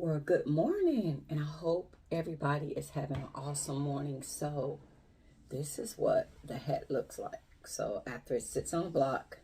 Well, good morning, and I hope everybody is having an awesome morning. So, this is what the hat looks like. So, after it sits on the block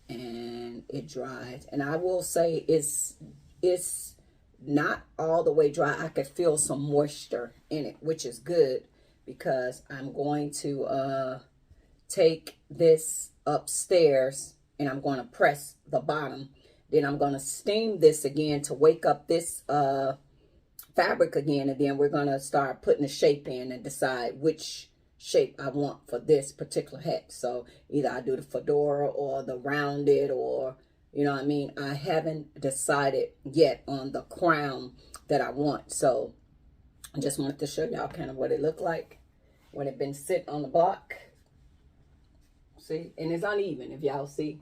and it dries, and I will say it's not all the way dry. I could feel some moisture in it, which is good because I'm going to take this upstairs and I'm going to press the bottom. Then I'm going to steam this again to wake up this fabric again, and then we're going to start putting the shape in and decide which shape I want for this particular hat. So either I do the fedora or the rounded, or you know what I mean. I haven't decided yet on the crown that I want. So I just wanted to show y'all kind of what it looked like when it been sitting on the block. See, and it's uneven. If y'all see,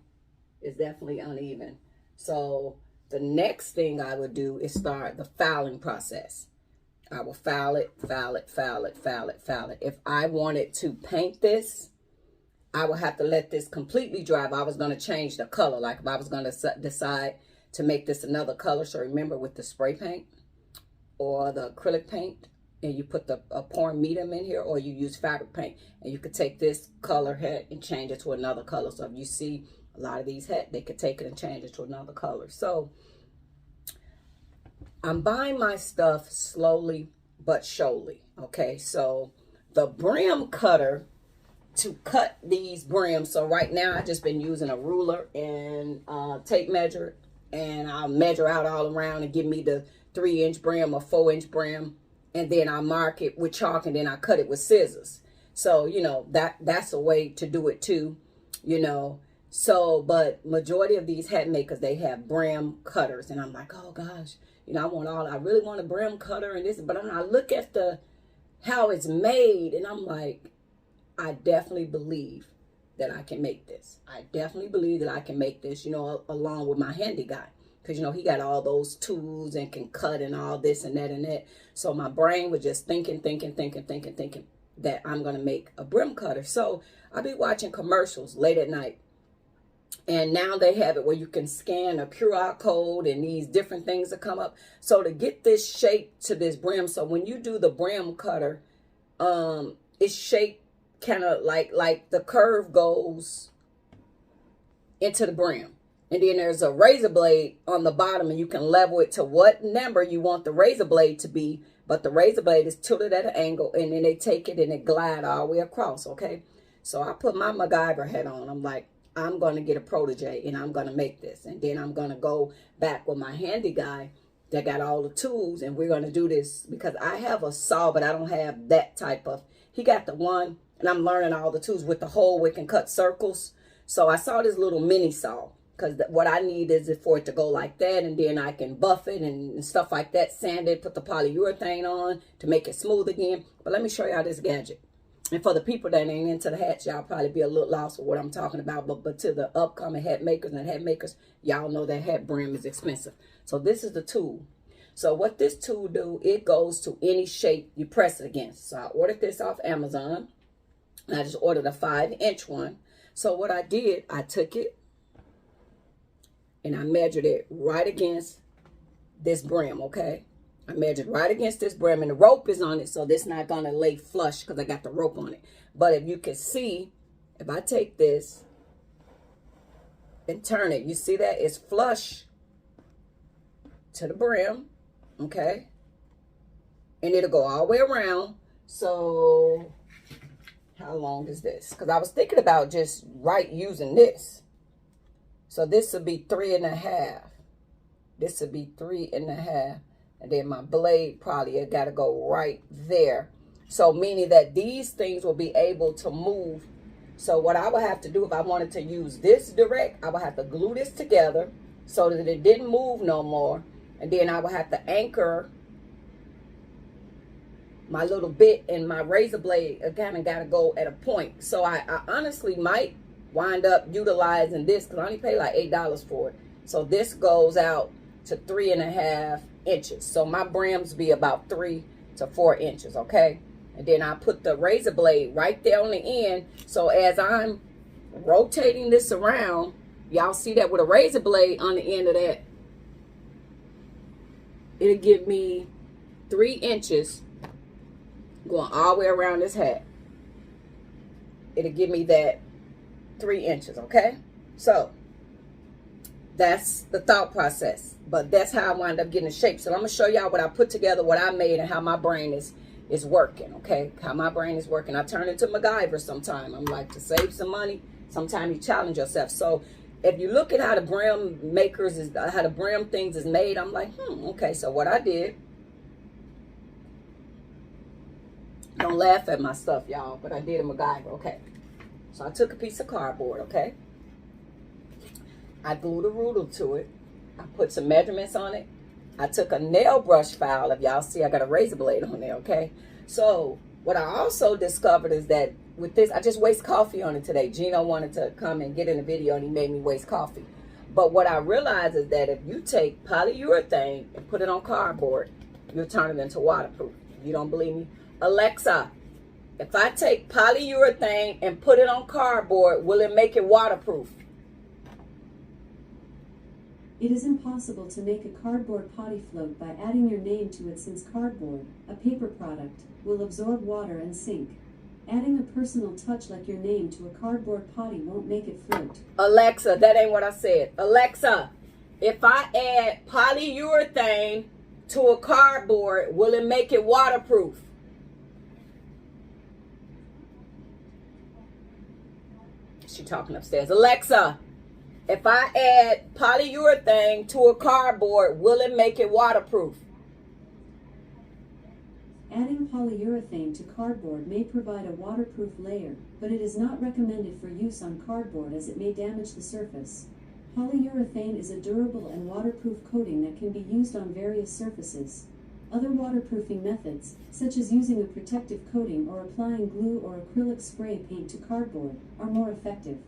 it's definitely uneven. So the next thing I would do is start the filing process. I will file it, file it, file it, file it, file it. If I wanted to paint this, I would have to let this completely dry. If I was going to change the color, like if I was going to decide to make this another color. So remember, with the spray paint or the acrylic paint, and you put the pouring medium in here, or you use fabric paint, and you could take this color hat and change it to another color. So if you see a lot of these hats, they could take it and change it to another color. So I'm buying my stuff slowly but surely. Okay, so the brim cutter to cut these brims. So right now I just been using a ruler and tape measure, and I'll measure out all around and give me the 3-inch brim or 4-inch brim, and then I mark it with chalk, and then I cut it with scissors. So you know that's a way to do it too, you know. So, but majority of these hat makers, they have brim cutters, and I'm like, oh gosh, you know, I really want a brim cutter and this, but I look at how it's made, and I'm like, I definitely believe that I can make this. I definitely believe that I can make this, you know, along with my handy guy, because you know he got all those tools and can cut and all this and that and that. So my brain was just thinking that I'm gonna make a brim cutter. So I'll be watching commercials late at night. And now they have it where you can scan a QR code and these different things that come up. So to get this shape to this brim, so when you do the brim cutter, it's shaped kind of like the curve goes into the brim. And then there's a razor blade on the bottom, and you can level it to what number you want the razor blade to be. But the razor blade is tilted at an angle, and then they take it and it glide all the way across, okay? So I put my MacGyver hat on. I'm like, I'm going to get a protege and I'm going to make this. And then I'm going to go back with my handy guy that got all the tools, and we're going to do this because I have a saw, but I don't have that type of, he got the one, and I'm learning all the tools with the hole where it can cut circles. So I saw this little mini saw, because what I need is for it to go like that, and then I can buff it and stuff like that, sand it, put the polyurethane on to make it smooth again. But let me show y'all this gadget. And for the people that ain't into the hats, y'all probably be a little lost with what I'm talking about. But to the upcoming hat makers and hat makers, y'all know that hat brim is expensive. So this is the tool. So what this tool do, it goes to any shape you press it against. So I ordered this off Amazon. And I just ordered a 5-inch one. So what I did, I took it and I measured it right against this brim, okay? I measured right against this brim, and the rope is on it, so this not going to lay flush because I got the rope on it. But if you can see, if I take this and turn it, you see that it's flush to the brim, okay? And it'll go all the way around. So how long is this? Because I was thinking about just using this. So this would be 3.5. This would be 3.5. And then my blade probably got to go right there. So meaning that these things will be able to move. So what I would have to do if I wanted to use this direct, I would have to glue this together so that it didn't move no more. And then I would have to anchor my little bit, and my razor blade kind of got to go at a point. So I honestly might wind up utilizing this because I only pay like $8 for it. So this goes out to 3.5 inches. So my brims be about 3 to 4 inches, okay? And then I put the razor blade right there on the end. So as I'm rotating this around, y'all see that with a razor blade on the end of that, it'll give me 3 inches going all the way around this hat. It'll give me that 3 inches, okay? So that's the thought process, but that's how I wind up getting the shape. So I'm gonna show y'all what I put together, what I made, and how my brain is working, okay? How my brain is working. I turn into MacGyver sometime. I'm like, to save some money, sometimes you challenge yourself. So if you look at how the brim makers is, how the brim things is made, I'm like, okay. So what I did, don't laugh at my stuff, y'all, but I did a MacGyver, okay? So I took a piece of cardboard, okay? I glued a ruler to it. I put some measurements on it. I took a nail brush file. If y'all see, I got a razor blade on there, okay? So what I also discovered is that with this, I just waste coffee on it today. Gino wanted to come and get in the video, and he made me waste coffee. But what I realized is that if you take polyurethane and put it on cardboard, you'll turn it into waterproof. If you don't believe me, Alexa, if I take polyurethane and put it on cardboard, will it make it waterproof? It is impossible to make a cardboard potty float by adding your name to it, since cardboard, a paper product, will absorb water and sink. Adding a personal touch like your name to a cardboard potty won't make it float. Alexa, that ain't what I said. Alexa, if I add polyurethane to a cardboard, will it make it waterproof? She talking upstairs. Alexa, if I add polyurethane to a cardboard, will it make it waterproof? Adding polyurethane to cardboard may provide a waterproof layer, but it is not recommended for use on cardboard as it may damage the surface. Polyurethane is a durable and waterproof coating that can be used on various surfaces. Other waterproofing methods, such as using a protective coating or applying glue or acrylic spray paint to cardboard, are more effective.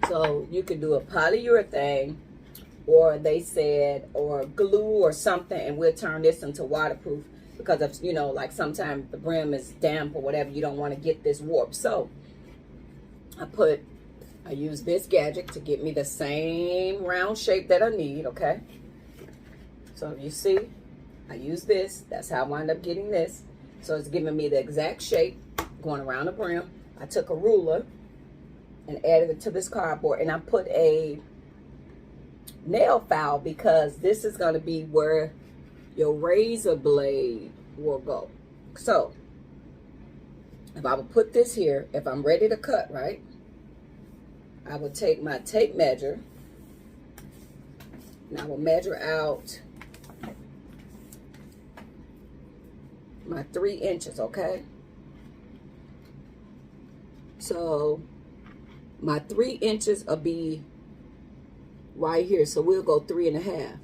So you could do a polyurethane, or they said, or glue or something, and we'll turn this into waterproof, because of, you know, like sometimes the brim is damp or whatever, you don't want to get this warp. So I use this gadget to get me the same round shape that I need, okay? So if you see, I use this. That's how I wind up getting this. So it's giving me the exact shape going around the brim. I took a ruler and added it to this cardboard, and I put a nail file, because this is going to be where your razor blade will go. So if I would put this here, if I'm ready to cut, right, I would take my tape measure and I will measure out my 3 inches, okay? So my 3 inches will be right here. So we'll go 3.5.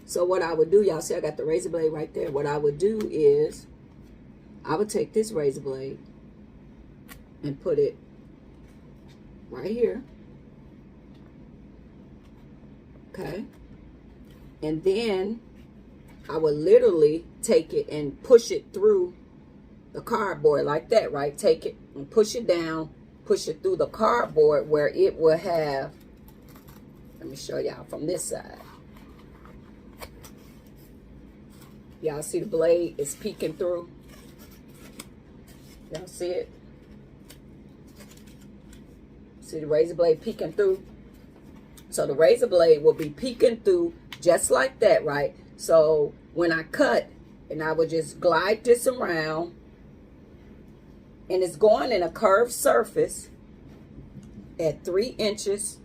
So what I would do, y'all see I got the razor blade right there. What I would do is I would take this razor blade and put it right here. Okay. And then I would literally take it and push it through the cardboard like that, right? Take it and push it down, push it through the cardboard where it will have, let me show y'all from this side. Y'all see the blade is peeking through? Y'all see it? See the razor blade peeking through? So the razor blade will be peeking through just like that, right? So when I cut, and I would just glide this around, and it's going in a curved surface at 3 inches,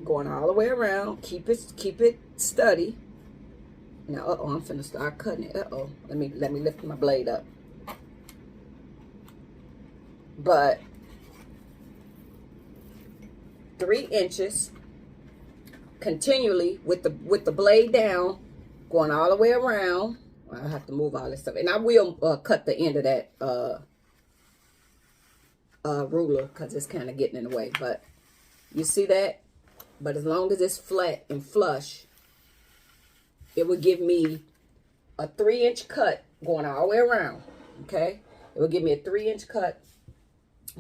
going all the way around. Keep it steady. Now, I'm finna start cutting it. Let me lift my blade up. But 3 inches continually with the blade down, going all the way around. I have to move all this stuff, and I will cut the end of that ruler, because it's kind of getting in the way. But you see that? But as long as it's flat and flush, it would give me a 3-inch cut going all the way around. Okay, it will give me a 3-inch cut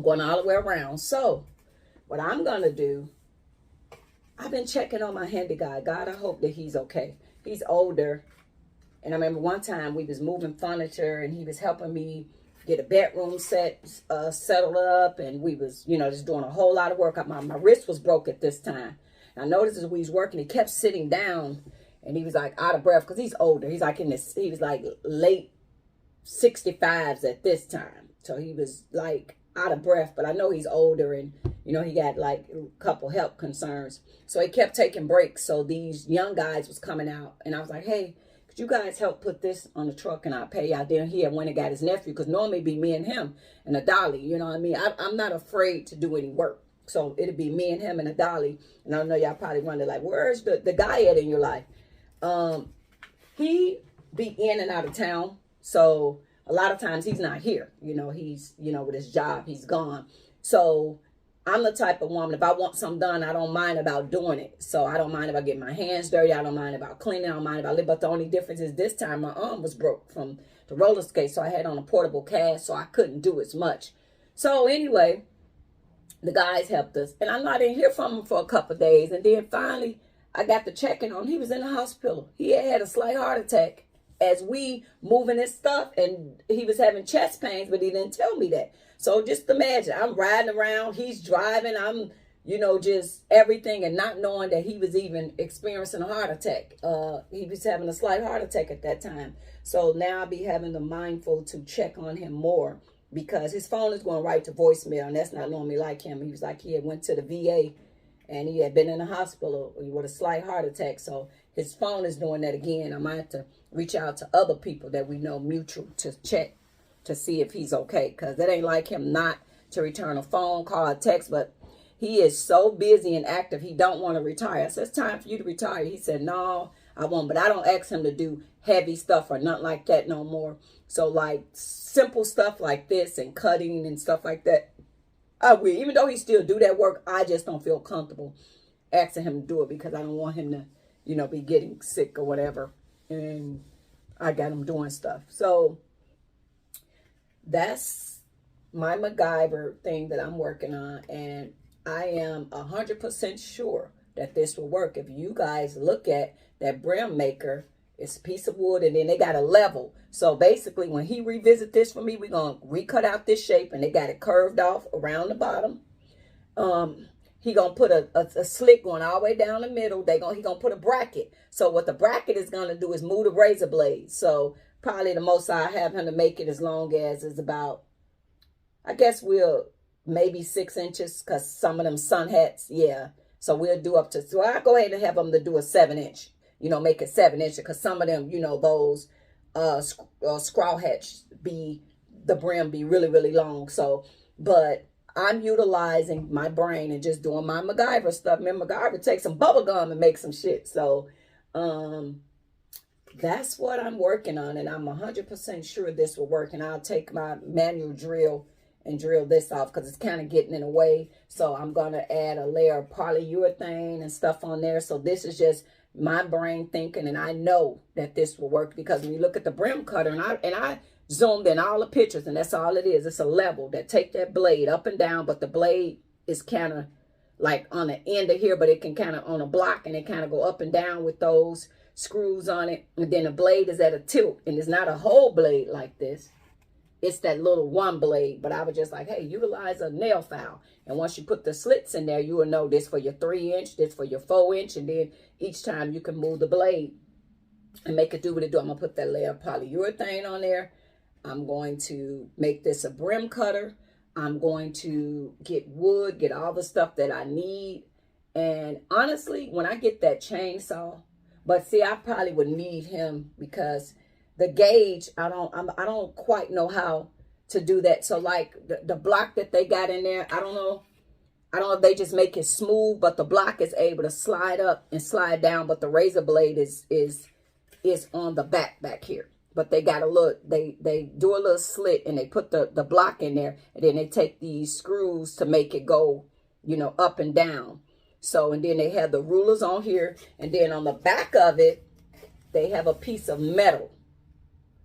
going all the way around. So what I'm gonna do I've been checking on my handy guy. God, I hope that he's okay. He's older. And I remember one time we was moving furniture and he was helping me get a bedroom settled up. And we was, just doing a whole lot of work. My wrist was broke at this time. And I noticed as we was working, he kept sitting down and he was like out of breath because he's older. He was like late 65s at this time. So he was like out of breath, but I know he's older and, he got like a couple health concerns. So he kept taking breaks. So these young guys was coming out and I was like, hey, could you guys help put this on the truck and I'll pay y'all? Then he had went and got his nephew because normally it'd be me and him and a dolly. You know what I mean? I'm not afraid to do any work. So it'd be me and him and a dolly. And I know y'all probably wonder like, where's the guy at in your life? He be in and out of town. So a lot of times he's not here. He's, with his job, he's gone. So I'm the type of woman, if I want something done, I don't mind about doing it. So I don't mind about getting my hands dirty. I don't mind about cleaning. I don't mind about living. But the only difference is this time my arm was broke from the roller skate. So I had on a portable cast, so I couldn't do as much. So anyway, the guys helped us. And I didn't hear from him for a couple of days. And then finally, I got the checking on him. He was in the hospital. He had a slight heart attack as we moving his stuff. And he was having chest pains, but he didn't tell me that. So just imagine, I'm riding around, he's driving, I'm, just everything and not knowing that he was even experiencing a heart attack. He was having a slight heart attack at that time. So now I'll be having the mindful to check on him more because his phone is going right to voicemail and that's not normally like him. He was like he had went to the VA and he had been in the hospital with a slight heart attack. So his phone is doing that again. I might have to reach out to other people that we know mutual to check to see if he's okay, because that ain't like him not to return a phone call, a text, but he is so busy and active, he don't want to retire. I said, it's time for you to retire. He said, no, I won't, but I don't ask him to do heavy stuff or nothing like that no more. So like simple stuff like this and cutting and stuff like that, I will. Even though he still do that work, I just don't feel comfortable asking him to do it because I don't want him to, be getting sick or whatever. And I got him doing stuff. So that's my MacGyver thing that I'm working on. And I am 100% sure that this will work. If you guys look at that brim maker, it's a piece of wood and then they got a level. So basically when he revisit this for me, we're going to recut out this shape and they got it curved off around the bottom. He going to put a slit going all the way down the middle. He going to put a bracket. So what the bracket is going to do is move the razor blade. So probably the most I have him to make it as long as is about, I guess maybe 6 inches because some of them sun hats, yeah. So we'll do up to, so I'll go ahead and have them to do a 7-inch, make it 7 inches because some of them, those scrawl hats the brim be really, really long. So, but I'm utilizing my brain and just doing my MacGyver stuff. Remember, MacGyver takes some bubble gum and make some shit. So, that's what I'm working on, and I'm 100% sure this will work. And I'll take my manual drill and drill this off because it's kind of getting in the way. So I'm going to add a layer of polyurethane and stuff on there. So this is just my brain thinking, and I know that this will work because when you look at the brim cutter, and I zoomed in all the pictures, and that's all it is. It's a level that take that blade up and down, but the blade is kind of like on the end of here, but it can kind of on a block, and it kind of go up and down with those screws on it. And then the blade is at a tilt, and it's not a whole blade like this. It's that little one blade. But I was just like, hey, utilize a nail file. And once you put the slits in there, you will know this for your 3-inch, this for your 4-inch. And then each time you can move the blade and make it do what it do. I'm going to put that layer of polyurethane on there. I'm going to make this a brim cutter. I'm going to get wood, get all the stuff that I need. And honestly, when I get that chainsaw, but see, I probably would need him because the gauge, I don't quite know how to do that. So like the block that they got in there, I don't know if they just make it smooth, but the block is able to slide up and slide down, but the razor blade is on the back here. But they got a little, they do a little slit and they put the block in there, and then they take these screws to make it go, up and down. So, and then they have the rulers on here, and then on the back of it, they have a piece of metal.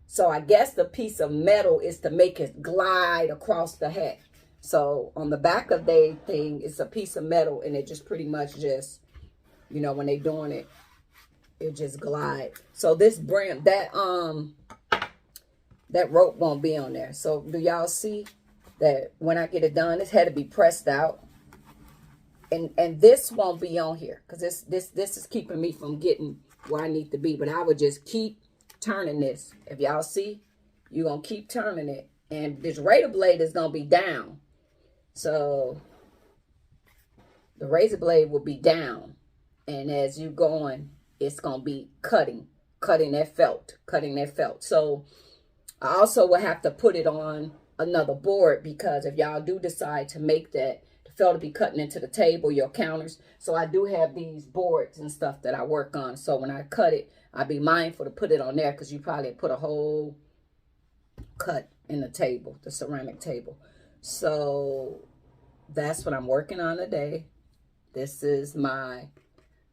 So I guess the piece of metal is to make it glide across the hat. So on the back of the thing, it's a piece of metal, and it just pretty much just you know, when they doing it, it just glide. So this brim, that rope won't be on there. So do y'all see that when I get it done, this had to be pressed out. And this won't be on here because this is keeping me from getting where I need to be. But I would just keep turning this. If y'all see, you're going to keep turning it. And this razor blade is going to be down. So the razor blade will be down. And as you going, it's going to be cutting that felt. So I also will have to put it on another board because if y'all do decide to make that, felt to be cutting into the table, your counters. So I do have these boards and stuff that I work on. So when I cut it, I'll be mindful to put it on there because you probably put a whole cut in the table, the ceramic table. So that's what I'm working on today. This is my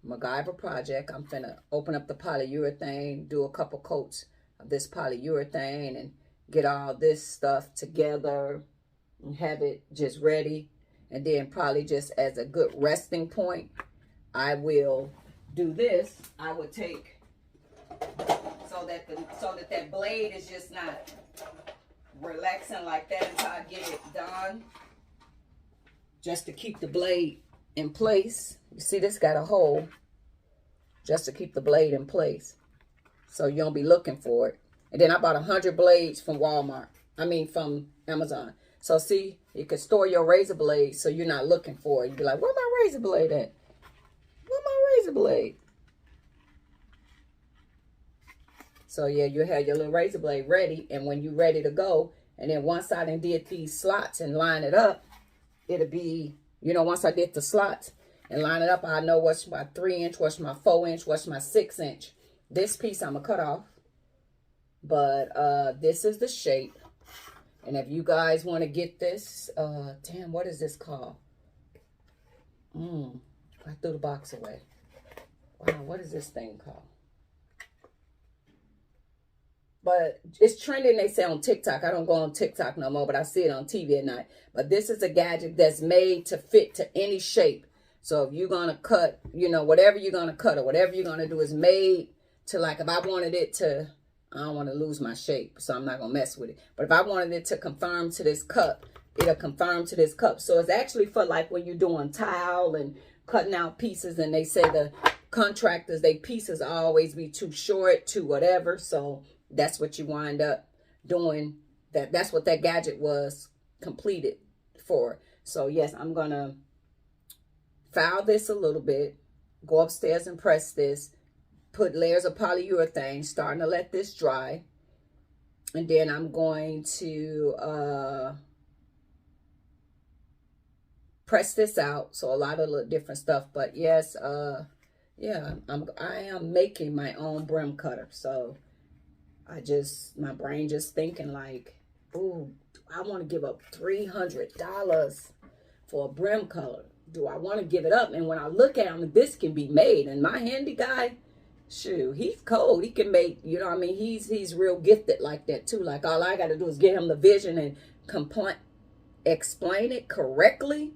MacGyver project. I'm finna open up the polyurethane, do a couple coats of this polyurethane and get all this stuff together and have it just ready. And then probably just as a good resting point, I will do this. I would take so that blade is just not relaxing like that until I get it done. Just to keep the blade in place. You see this got a hole. Just to keep the blade in place. So you don't be looking for it. And then I bought 100 blades from from Amazon. So see, you can store your razor blade so you're not looking for it. You'd be like, where my razor blade at? Where my razor blade? So yeah, you have your little razor blade ready. And when you're ready to go, and then once I done did these slots and line it up, it'll be, you know, once I did the slots and line it up, I know what's my 3-inch, what's my 4-inch, what's my 6-inch. This piece I'm going to cut off. But this is the shape. And if you guys want to get this, damn, what is this called? I threw the box away. Wow, what is this thing called? But it's trending, they say, on TikTok. I don't go on TikTok no more, but I see it on TV at night. But this is a gadget that's made to fit to any shape. So if you're going to cut, you know, whatever you're going to cut or whatever you're going to do is made to, like, if I wanted it to, I don't want to lose my shape, so I'm not going to mess with it. But if I wanted it to conform to this cup, it'll conform to this cup. So it's actually for like when you're doing tile and cutting out pieces, and they say the contractors, they pieces always be too short, too whatever. So that's what you wind up doing. That's what that gadget was completed for. So yes, I'm going to file this a little bit, go upstairs and press this. Put layers of polyurethane, starting to let this dry. And then I'm going to press this out. So a lot of different stuff. But yes, yeah, I am making my own brim cutter. So my brain just thinking like, ooh, I want to give up $300 for a brim cutter. Do I want to give it up? And when I look at him, this can be made. And my handy guy, shoot, he's cold. He can make, you know what I mean? He's real gifted like that too. Like all I got to do is get him the vision and explain it correctly.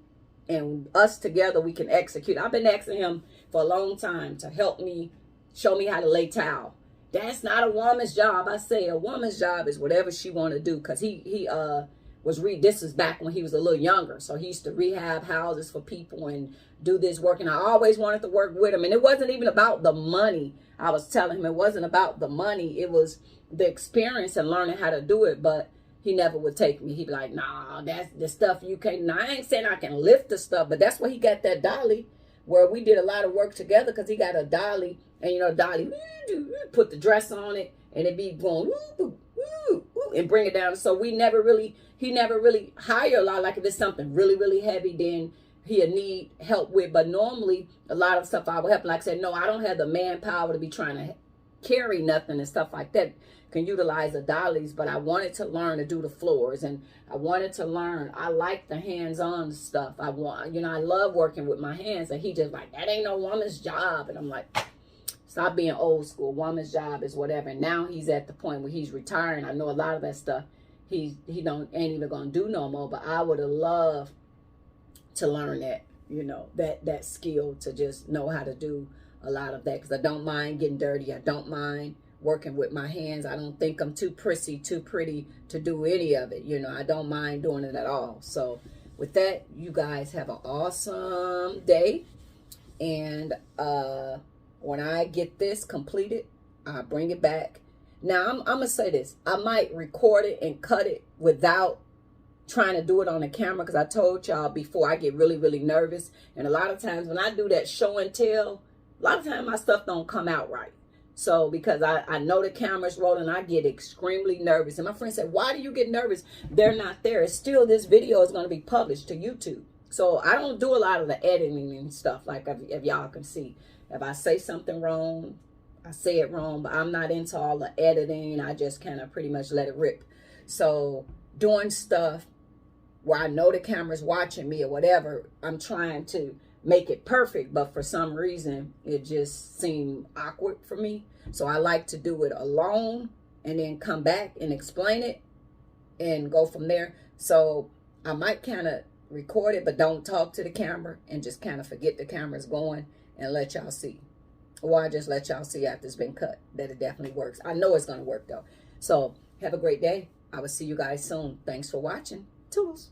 And us together, we can execute. I've been asking him for a long time to help me, show me how to lay towel. That's not a woman's job. I say a woman's job is whatever she want to do. Because this is back when he was a little younger. So he used to rehab houses for people and do this work. And I always wanted to work with him. And it wasn't even about the money. I was telling him it wasn't about the money. It was the experience and learning how to do it. But he never would take me. He'd be like, nah, that's the stuff you can't. Now, I ain't saying I can lift the stuff. But that's where he got that dolly, where we did a lot of work together. Because he got a dolly. And, you know, dolly, put the dress on it. And it be going, and bring it down. So he never really hire a lot. Like if it's something really, really heavy, then he'll need help with. But normally a lot of stuff I would help. Like I said, no, I don't have the manpower to be trying to carry nothing and stuff like that. Can utilize the dollies, but I wanted to learn to do the floors, and I wanted to learn. I like the hands-on stuff. I love working with my hands, and he just like, that ain't no woman's job. And I'm like, stop being old school. Woman's job is whatever. And now he's at the point where he's retiring. I know a lot of that stuff he ain't even gonna do no more. But I would have loved to learn that. you know, that skill to just know how to do a lot of that, because I don't mind getting dirty. I don't mind working with my hands. I don't think I'm too prissy, too pretty to do any of it. You know, I don't mind doing it at all. So with that, you guys have an awesome day. And when I get this completed, I'll bring it back. Now, I'm going to say this. I might record it and cut it without trying to do it on the camera, because I told y'all before, I get really, really nervous. And a lot of times when I do that show and tell, a lot of times my stuff don't come out right. So because I know the camera's rolling, I get extremely nervous. And my friend said, why do you get nervous? They're not there. It's still, this video is going to be published to YouTube. So I don't do a lot of the editing and stuff, like if y'all can see. If I say something wrong, I say it wrong, but I'm not into all the editing. I just kind of pretty much let it rip. So doing stuff where I know the camera's watching me or whatever, I'm trying to make it perfect, but for some reason it just seemed awkward for me. So I like to do it alone and then come back and explain it and go from there. So I might kind of record it, but don't talk to the camera and just kind of forget the camera's going and let y'all see. Or I just let y'all see after it's been cut that it definitely works. I know it's going to work though. So have a great day. I will see you guys soon. Thanks for watching. Toodles.